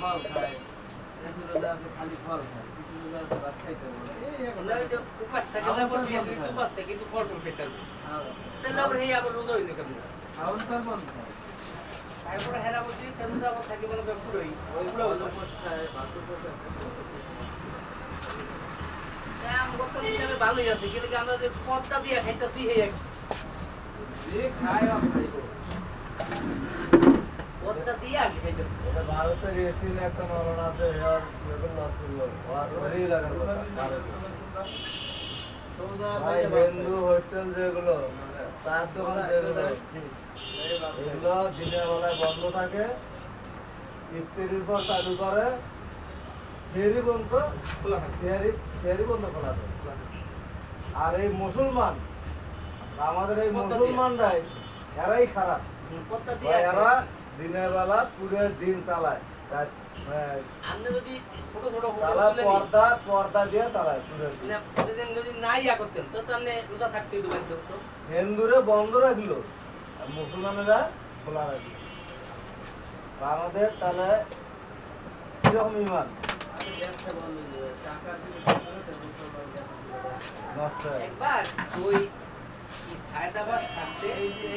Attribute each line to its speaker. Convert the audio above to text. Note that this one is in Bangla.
Speaker 1: ফল খায়, কিছু রোজা আছে খালি ফল খায়, কিছু রোজা আছে ভাত খাইতে বলে। এই এখন
Speaker 2: উপাস থাকে না, উপাস থাকে কিন্তু ফল টল খেতে হবে। তাহলে আবার এই আবার রোজা হইলে কেমন?
Speaker 1: খাওয়ান তার বন্ধ খায়।
Speaker 2: তারপরে হেরা বলছি কেমন আবার থাকি বলে পুরোই
Speaker 1: ওইগুলো হলো পোষ খায়, ভাতের পোষ আছে।
Speaker 2: গত হিসাবে ভালোই আছে, কিন্তু আমরা যে পদটা দিয়ে খাইতেছি এই এক
Speaker 1: যে খায় আর খাইবো।
Speaker 2: পদটা দিয়ে আগে খাইতেছি।
Speaker 3: এটা ভারতের এসির একটা মামলা আছে, আর এরকম নাচ করলো ওরই লাগার কথা ভারতে।
Speaker 1: সোজা
Speaker 3: ভাই
Speaker 1: যাইতে
Speaker 3: হিন্দু হোস্টেল যেগুলো তার দোকান যেগুলো এগুলো দিনের বেলায় বন্ধ থাকে, ইফতারির পর চালু করে, সেহরি বন্ধ খোলা থাকে, সেহরি বন্ধ খোলা থাকে। আর এই মুসলমান, আমাদের এই মুসলমানরাই এরাই খারাপ।
Speaker 2: পদটা দিয়ে
Speaker 3: এরা দিনের বেলা পুরো দিন চালায়,
Speaker 2: আপনি যদি ছোট ছোট
Speaker 3: চালা পর্দা দিয়ে চালায় পুরো দিন।
Speaker 2: যদি নাই ইয়া করতেন তো আপনি রোজা থাকতেই দেবেন তো।
Speaker 3: হিন্দুরে বন্ধ রাখলো আর মুসলমানেরা খোলা রাখলো। আমাদের তাহলে কিরকম ইমান নষ্ট হয়।
Speaker 2: একবার ওই হায়দ্রাবাদ থাকতে
Speaker 1: এই যে